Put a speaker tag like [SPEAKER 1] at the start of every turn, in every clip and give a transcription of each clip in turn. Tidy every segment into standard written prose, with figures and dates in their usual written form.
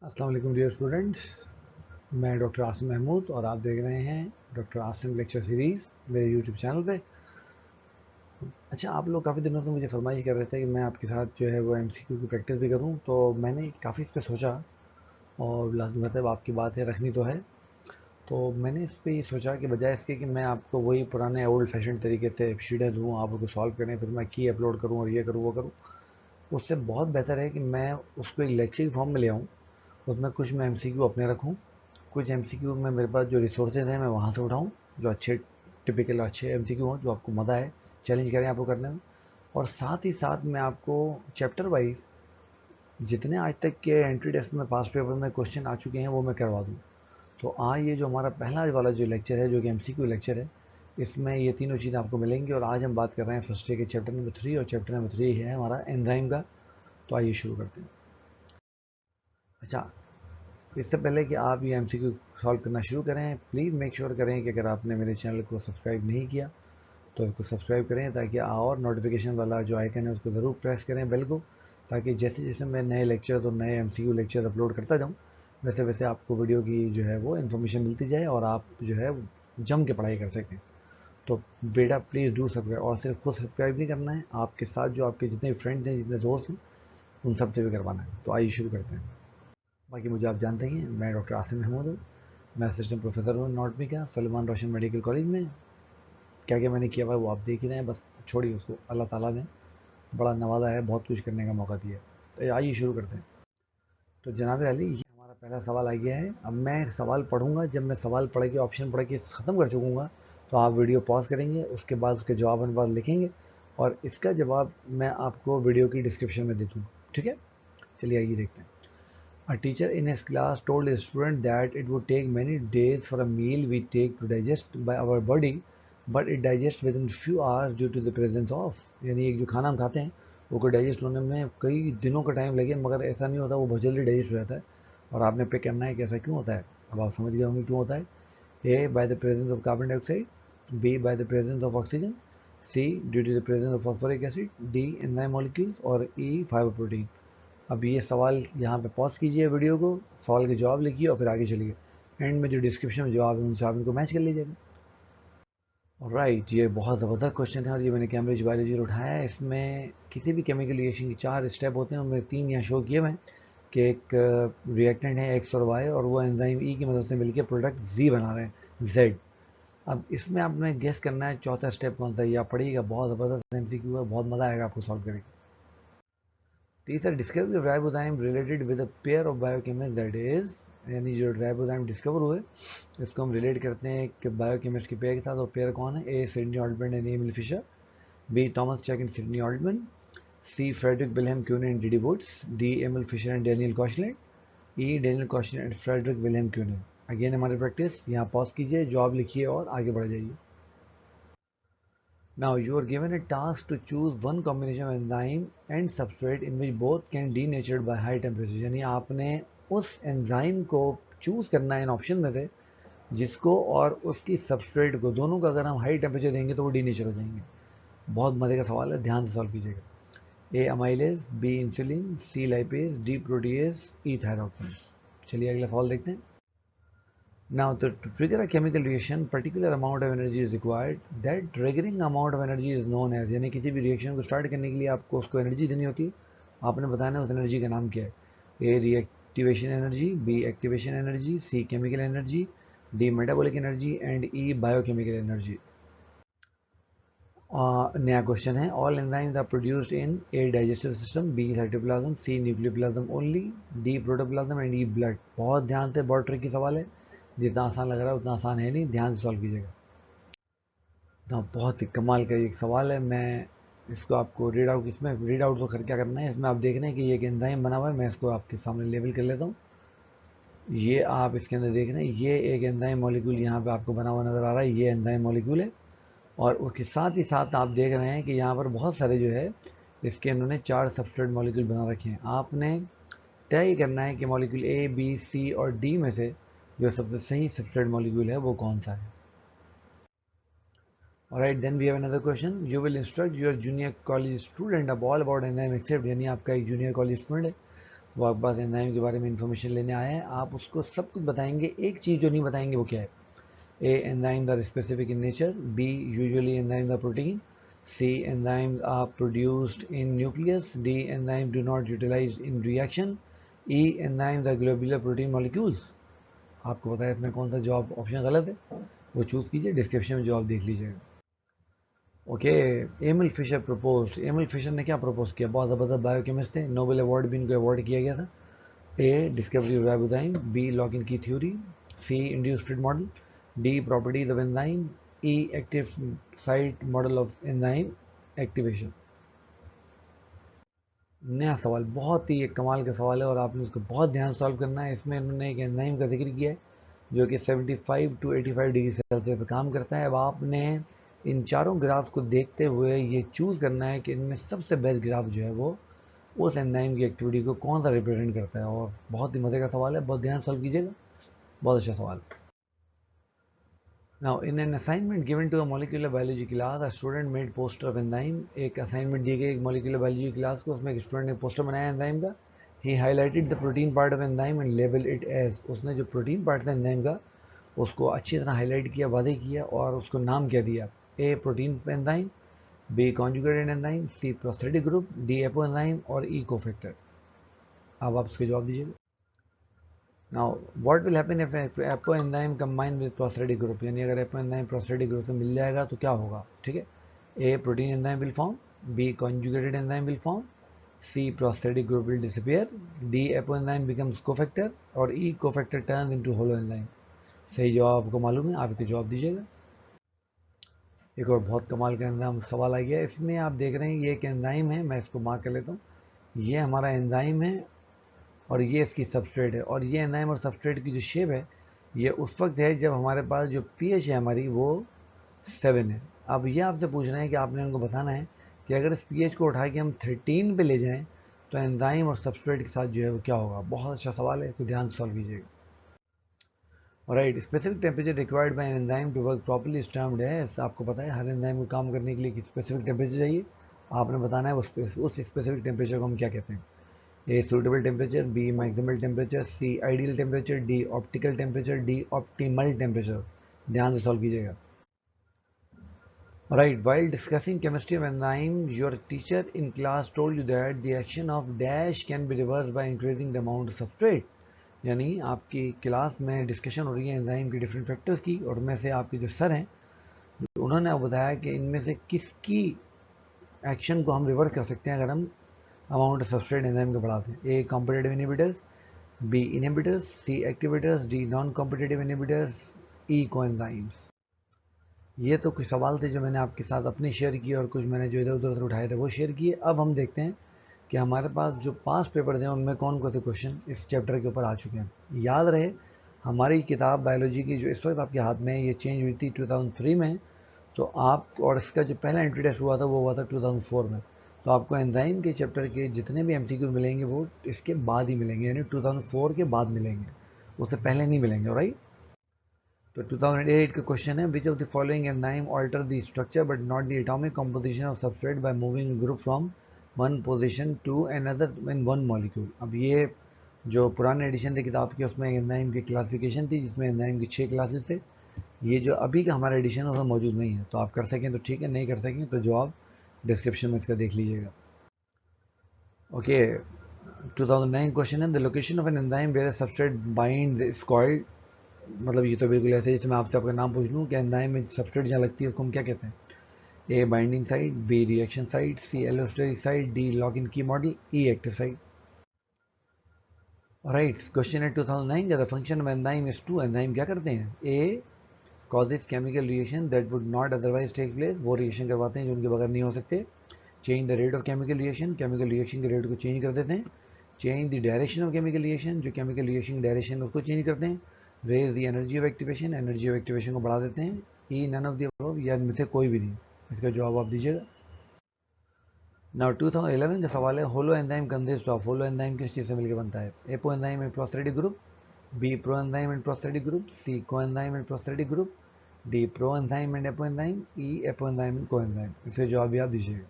[SPEAKER 1] अस्सलाम वालेकुम dear students. मैं डॉक्टर आसिम महमूद और आप देख रहे हैं डॉक्टर आसिम लेक्चर सीरीज़ मेरे यूट्यूब चैनल पे। अच्छा, आप लोग काफ़ी दिनों से मुझे फरमाइश कर रहे थे कि मैं आपके साथ जो है वो एमसीक्यू की प्रैक्टिस भी करूं, तो मैंने काफ़ी इस पर सोचा और लाजिम मतलब आपकी बात है, रखनी तो है। तो मैंने इस पे ये सोचा कि बजाय इसके कि मैं आपको वही पुराने ओल्ड फैशन तरीके से शीटें दूँ, आप उसको सॉल्व करें, फिर मैं की अपलोड करूँ और ये करूँ वो करूँ, उससे बहुत बेहतर है कि मैं उसको एक लेक्चर की फॉर्म में ले आऊँ। उसमें कुछ मैं एमसीक्यू अपने रखूँ, कुछ एमसीक्यू में मेरे पास जो रिसोर्सेज हैं मैं वहाँ से उठाऊँ, जो अच्छे टिपिकल अच्छे एमसीक्यू हों, जो आपको मज़ा है, चैलेंज करें आपको करने में। और साथ ही साथ मैं आपको चैप्टर वाइज जितने आज तक के एंट्री टेस्ट में पास पेपर में क्वेश्चन आ चुके हैं वो मैं करवा दूँ। तो आज ये जो हमारा पहला वाला जो लेक्चर है, जो कि एमसीक्यू लेक्चर है, इसमें ये तीनों चीज़ें आपको मिलेंगी। और आज हम बात कर रहे हैं फर्स्ट डे के चैप्टर नंबर 3, और चैप्टर नंबर 3 है हमारा एंजाइम का। तो आइए शुरू करते हैं। अच्छा, इससे पहले कि आप ये एमसीक्यू सॉल्व करना शुरू करें, प्लीज़ मेक श्योर करें कि अगर आपने मेरे चैनल को सब्सक्राइब नहीं किया तो इसको सब्सक्राइब करें, ताकि और नोटिफिकेशन वाला जो आइकन है उसको ज़रूर प्रेस करें बेल को, ताकि जैसे जैसे मैं नए लेक्चर और नए एमसीक्यू लेक्चर अपलोड करता जाऊँ, वैसे वैसे आपको वीडियो की जो है वो इन्फॉर्मेशन मिलती जाए और आप जो है जम के पढ़ाई कर सकें। तो बेटा प्लीज़ डू सब्सक्राइब, और सिर्फ खुद सब्सक्राइब नहीं करना है, आपके साथ जो आपके जितने फ्रेंड्स हैं, जितने दोस्त हैं, उन सब से भी करवाना है। तो आइए शुरू करते हैं। बाकी मुझे आप जानते ही हैं, मैं डॉक्टर आसिम महमूद हूँ। मैं असिस्टेंट प्रोफेसर हूँ एनाटॉमी का सलमान रोशन मेडिकल कॉलेज में। क्या क्या मैंने किया हुआ है वो आप देख ही रहे हैं, बस छोड़िए उसको। अल्लाह ताला ने बड़ा नवाजा है, बहुत कुछ करने का मौका दिया है। तो आइए शुरू करते हैं। तो जनाब अली, ये हमारा पहला सवाल आ गया है। अब मैं सवाल पढ़ूंगा, जब मैं सवाल पढ़ के ऑप्शन पढ़ के ख़त्म कर चुकूँगा तो आप वीडियो पॉज करेंगे, उसके बाद उसके जवाब अनुवाद लिखेंगे और इसका जवाब मैं आपको वीडियो की डिस्क्रिप्शन में दे दूँगा। ठीक है, चलिए आइए देखते हैं। A teacher in his class told a student that it would take many days for a meal we take to digest by our body, but it digests within few hours due to the presence of, यानी एक जो खाना हम खाते हैं वो को digest होने में कई दिनों का टाइम लगे, मगर ऐसा नहीं होता, वो बहुत जल्दी डाइजेस्ट हो जाता है। और आपने पे करना है कि ऐसा क्यों होता है। अब आप समझ गए होंगे क्यों होता है। A, by the presence of carbon dioxide, B, by the presence of oxygen, C, due to the presence of phosphoric acid, D, enzyme molecules, और ई, फाइबर प्रोटीन। अब ये सवाल यहाँ पे पॉज कीजिए वीडियो को, सवाल के जवाब लिखिए और फिर आगे चलिए। एंड में जो डिस्क्रिप्शन में जवाब है उनसे आप इनको मैच कर लीजिएगा। राइट, ये बहुत ज़बरदस्त क्वेश्चन है और ये मैंने कैम्ब्रिज बायोलॉजी से उठाया है। इसमें किसी भी केमिकल रिएक्शन के 4 स्टेप होते हैं, उनमें 3 यहाँ शो किए हुए हैं कि एक रिएक्टेंट है एक्स और वाई, और वो एंजाइम ई की मदद से मिलकर प्रोडक्ट जी बना रहे हैं जेड। अब इसमें आपने गेस करना है चौथा स्टेप कौन सा है। ये आप पढ़िएगा, बहुत ज़बरदस्त एमसीक्यू है, बहुत मज़ा आएगा आपको सॉल्व करेंगे। तीसरा, discovery of ribozyme related with a pair of biochemist that is, यानी जो राइबोजाइम डिस्कवर हुए इसको हम रिलेट करते हैं एक बायोकेमिस्ट के पेयर के साथ। और पेयर कौन है। A, Sidney Altman and Emil Fischer, B, Thomas Cech and Sidney Altman, C, Friedrich Wilhelm Kuhne and DD Woods, D, Emil Fischer and Daniel Koshland, E, Daniel Koshland and Friedrich Wilhelm Kuhne. Again हमारी practice, यहाँ pause कीजिए, जवाब लिखिए और आगे बढ़ जाइए। Now you are given a task to choose one combination of enzyme and substrate in which both can denatured by high temperature, यानी आपने उस एंजाइम को चूज करना है इन ऑप्शन में से जिसको और उसकी सबस्ट्रेट को, दोनों का अगर हम हाई टेम्परेचर देंगे तो वो डीनेचर हो जाएंगे। बहुत मजे का सवाल है, ध्यान से सॉल्व कीजिएगा। ए, अमाइलेज, बी, इंसुलिन, सी, लाइपेज, डी, प्रोटीएज, ई, थायरोक्सिन। चलिए अगला सवाल देखते हैं। Now, to trigger a chemical reaction, particular amount of energy is required. That triggering amount of energy is known as, यानी किसी भी रिएक्शन को स्टार्ट करने के लिए आपको उसको एनर्जी देनी होती है, आपने बताना है उस एनर्जी का नाम क्या है। A, reactivation energy, B, activation energy, C, chemical energy, D, metabolic energy and E, biochemical energy. नया क्वेश्चन है। All enzymes are produced in A digestive system, B, cytoplasm, C, nucleoplasm only, D, protoplasm and E, blood. बहुत ध्यान से, बहुत tricky सवाल है, जितना आसान लग रहा है उतना आसान है नहीं, ध्यान से सॉल्व कीजिएगा। तो बहुत ही कमाल का एक सवाल है। मैं इसको आपको रीड आउट, इसमें रीड आउट तो कर क्या करना है, इसमें आप देख रहे हैं कि ये एक एंजाइम बना हुआ है। मैं इसको आपके सामने लेबल कर लेता हूँ। ये आप इसके अंदर देख रहे हैं, ये एक एंजाइम मॉलिक्यूल यहाँ पे आपको बना हुआ नज़र आ रहा है, ये एंजाइम मॉलिक्यूल है। और उसके साथ ही साथ आप देख रहे हैं कि यहाँ पर बहुत सारे जो है इसके इन्होंने 4 सबस्ट्रेट मॉलिक्यूल बना रखे हैं। आपने तय करना है कि मॉलिक्यूल ए, बी, सी और डी में से जो सबसे सही सबस्ट्रेट मॉलिक्यूल है वो कौन सा है। Alright, then we have another question. You will instruct your junior college student about enzyme except, यानी आपका एक जूनियर कॉलेज स्टूडेंट है, वो आपके पास एंजाइम के बारे में इंफॉर्मेशन लेने आया है, आप उसको सब कुछ बताएंगे, एक चीज़ जो नहीं बताएंगे वो क्या है? A. Enzymes are specific in nature. B. Usually enzymes are protein. C. Enzymes are produced in nucleus. D. Enzymes do not utilize in reaction. E. Enzymes are globular protein molecules. आपको पता है इसमें कौन सा जवाब ऑप्शन गलत है, वो चूज कीजिए, डिस्क्रिप्शन में जवाब देख लीजिएगा। Okay, Emil Fischer propose, Emil Fischer ने क्या प्रपोज किया? बहुत ज़बरदस्त बायोकेमिस्ट थे, नोबेल अवार्ड भी इनको अवार्ड किया गया था। A. Discovery of ribozyme, B. Lock and key theory, C. Induced model, D. Properties of enzyme, E. Active site model of enzyme activation. नया सवाल, बहुत ही एक कमाल का सवाल है और आपने उसको बहुत ध्यान सॉल्व करना है। इसमें इन्होंने एक एंजाइम का जिक्र किया है जो कि 75 टू 85 डिग्री सेल्सियस पर काम करता है। अब आपने इन चारों ग्राफ को देखते हुए ये चूज़ करना है कि इनमें सबसे बेस्ट ग्राफ जो है वो उस एंजाइम की एक्टिविटी को कौन सा रिप्रेजेंट करता है। और बहुत ही मज़े का सवाल है, बहुत ध्यान सॉल्व कीजिएगा, बहुत अच्छा सवाल। Now, in an assignment given to a molecular biology class, a student made poster of enzyme. एक assignment दी गई एक molecular biology class को, उसमें एक student ने poster बनाया enzyme का। He highlighted the protein part of enzyme and labeled it as, उसने जो protein part था enzyme का उसको अच्छी तरह highlight किया, वादे किया और उसको नाम क्या दिया? A. protein enzyme, B. conjugated enzyme, C. prosthetic group, D. apoenzyme और E. cofactor। अब आप उसके जवाब दीजिएगा। Now, what will happen if apoenzyme combine with prosthetic group? यानी अगर apoenzyme prosthetic group से मिल जाएगा तो क्या होगा? ठीक है, A. protein enzyme will form, B. conjugated enzyme will form, C. prosthetic group will disappear, D. apoenzyme becomes cofactor और E. cofactor turns into hollow enzyme। सही जवाब आपको मालूम है, आप इसके जवाब दीजिएगा। एक और बहुत कमाल का एंजाइम सवाल आ गया, इसमें आप देख रहे हैं ये एक एंजाइम है, मैं इसको मार्क कर लेता हूँ, ये हमारा एंजाइम है और ये इसकी सबस्ट्रेट है और ये एंजाइम और सबस्ट्रेट की जो शेप है ये उस वक्त है जब हमारे पास जो पीएच है हमारी वो 7 है। अब ये आपसे पूछ रहे हैं कि आपने उनको बताना है कि अगर इस पीएच को उठा के हम 13 पे ले जाएं तो एंजाइम और सबस्ट्रेट के साथ जो है वो क्या होगा। बहुत अच्छा सवाल है, इसको ध्यान से सॉल्व कीजिएगा। Right, specific temperature required by an enzyme to work properly is termed है, आपको पता है हर एंजाइम को काम करने के लिए एक स्पेसिफिक टेम्परेचर चाहिए, आपने बताना है उस स्पेसिफिक टेम्परेचर को हम क्या कहते हैं। A. Suitable temperature, B. Maximal temperature, C. Ideal temperature, D. Optical temperature, D. Optimal temperature। ध्यान से सॉल्व कीजिएगा। Right, while discussing chemistry of enzymes, your teacher in class told you that the action of dash can be reversed by increasing the amount of substrate। यानी आपकी class में discussion हो रही है enzyme के डिफरेंट फैक्टर्स की और में से आपके जो सर हैं उन्होंने बताया कि इनमें से किसकी एक्शन को हम रिवर्स कर सकते हैं अगर हम अमाउंट ऑफ सबस्ट्रेट एंजाइम को बढ़ाते हैं। A. Competitive inhibitors, B. inhibitors, C. activators, D. non-competitive inhibitors, E. coenzymes। ये तो कुछ सवाल थे जो मैंने आपके साथ अपने शेयर किए और कुछ मैंने जो इधर उधर से उठाए थे वो शेयर किए। अब हम देखते हैं कि हमारे पास जो पास्ट पेपर्स हैं उनमें कौन कौन से क्वेश्चन इस चैप्टर के ऊपर आ चुके हैं। याद रहे हमारी किताब बायोलॉजी की जो इस वक्त आपके हाथ में है ये चेंज हुई थी 2003 में, तो आप और इसका जो पहला एंट्री टेस्ट हुआ था वो हुआ था 2004 में। तो आपको एंजाइम के चैप्टर के जितने भी एमसीक्यू मिलेंगे वो इसके बाद ही मिलेंगे, यानी 2004 के बाद मिलेंगे, उससे पहले नहीं मिलेंगे। राइट, तो 2008 का क्वेश्चन है, which of the following enzyme alter the structure but not the atomic composition of substrate by moving group from one position to another in one molecule. अब ये जो पुराने एडिशन थे किताब के उसमें एंजाइम की क्लासिफिकेशन थी जिसमें एंजाइम की 6 क्लासेस थे। ये जो अभी का हमारा एडिशन है उसमें मौजूद नहीं है, तो आप कर सकें तो ठीक है, नहीं कर सकें तो जो आप डिस्क्रिप्शन में इसका देख लीजिएगा। ओके, 2009 क्वेश्चन है, the location of an enzyme where substrate binds is called, मतलब ये तो बिल्कुल ऐसे जैसे मैं आपसे आपका नाम पूछ लूँ कि एंजाइम में सबस्ट्रेट जहाँ लगती है उसको हम क्या कहते हैं। A. Binding site, B. Reaction site, C. Allosteric site, D. Lock and key model, E. Active site. Right, question है 2009 का, the function of enzyme is to, enzyme क्या करते हैं। A. causes chemical reaction that would not otherwise take place, वो reaction करवाते हैं जो उनके बगैर नहीं हो सकते। Change the rate of chemical reaction, chemical reaction के रेट को चेंज कर देते हैं। Change the direction of chemical reaction, जो केमिकल रिएक्शन की डायरेक्शन उसको चेंज करते हैं। Raise the energy of activation, energy of activation को बढ़ा देते हैं। E. None of the above, या इनमें से कोई भी नहीं। इसका जवाब आप दीजिएगा। नाउ 2011 का सवाल है, holo enzyme consist of, holo enzyme किस चीज़ से मिलकर बनता है। Apo enzyme and prosthetic group, B. Pro enzyme and prosthetic group, C. Co enzyme and prosthetic group, D. Pro enzyme and apo enzyme, E. Apo enzyme and co enzyme. इसके जवाब भी आप दीजिएगा।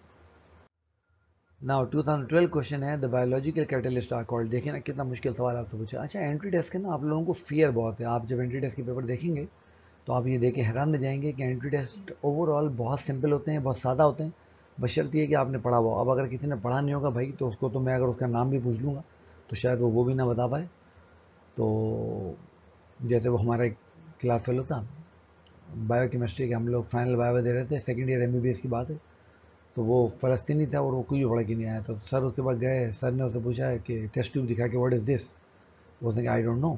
[SPEAKER 1] नाउ 2012 क्वेश्चन है the biological catalyst are called. देखिए ना कितना मुश्किल सवाल आपसे पूछा। अच्छा एंट्री टेस्ट के ना आप लोगों को फियर बहुत है। आप जब एंट्री टेस्ट के पेपर देखेंगे तो आप ये देख के हैरान रह जाएंगे कि एंट्री टेस्ट ओवरऑल बहुत सिंपल होते हैं, बहुत सादा होते हैं, बशर्ते ये कि आपने पढ़ा हुआ। अब अगर किसी ने पढ़ा नहीं होगा भाई तो उसको तो मैं अगर उसका नाम भी पूछ लूँगा तो शायद वो भी ना बता पाए। तो जैसे वो हमारा एक क्लास फेलो था बायो केमिस्ट्री के, हम लोग फाइनल बायो दे रहे थे, सेकेंड ईयर एमबीबीएस की बात है। तो वो फ़लस्तीनी था और वो कोई पढ़ के नहीं आया। तो सर उसके बाद गए, सर ने उससे पूछा कि टेस्ट ट्यूब दिखा के व्हाट इज़ दिस। उसने कहा आई डोंट नो।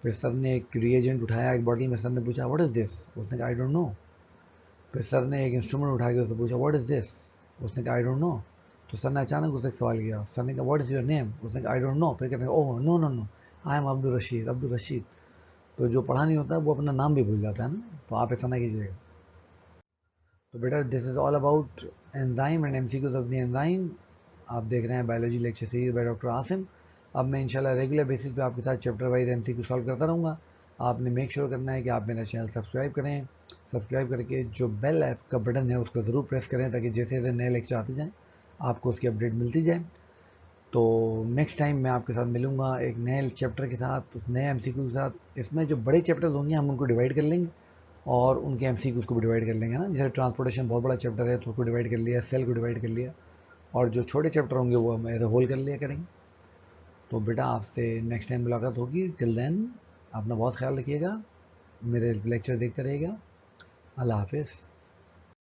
[SPEAKER 1] फिर सर ने एक रिएजेंट उठाया एक बॉटल में, सर ने पूछा व्हाट इज़ दिस। उसने कहा आई डोंट नो। फिर सर ने एक इंस्ट्रूमेंट उठा के उससे पूछा व्हाट इज़ दिस। उसने कहा आई डोंट नो। तो सर ने अचानक उससे एक सवाल किया, सर ने कहा व्हाट इज़ योर नेम। उसने कहा आई डोंट नो। फिर कहते हैं oh no no no I am Abdul Rashid, Abdul Rashid. तो जो पढ़ा नहीं होता वो अपना नाम भी भूल जाता है ना, तो आप ऐसा ना कीजिएगा। तो बेटा this is all about enzyme and MCQs of the enzyme. आप देख रहे हैं biology lecture series by doctor Asim. अब मैं इंशाल्लाह रेगुलर बेसिस पे आपके साथ चैप्टर वाइज एमसीक्यू सॉल्व करता रहूँगा। आपने मेक श्योर करना है कि आप मेरा चैनल सब्सक्राइब करें। सब्सक्राइब करके जो बेल ऐप का बटन है उसको ज़रूर प्रेस करें ताकि जैसे जैसे नए लेक्चर आते जाएँ आपको उसकी अपडेट मिलती जाए। तो नेक्स्ट टाइम मैं आपके साथ मिलूँगा एक नए चैप्टर के साथ, उस नए एमसीक्यू के साथ। इसमें जो बड़े चैप्टर्स होंगे हम उनको डिवाइड कर लेंगे और उनके एमसीक्यूज को भी डिवाइड कर लेंगे ना। जैसे ट्रांसपोर्टेशन बहुत बड़ा चैप्टर है तो उसको डिवाइड कर लिया, सेल को डिवाइड कर लिया, और जो छोटे चैप्टर होंगे वो हम एज ए होल कर लिया करेंगे। तो बेटा आपसे नेक्स्ट टाइम मुलाकात होगी। टिल देन अपना बहुत ख्याल रखिएगा, मेरे लेक्चर देखते रहिएगा। अल्लाह हाफिज़।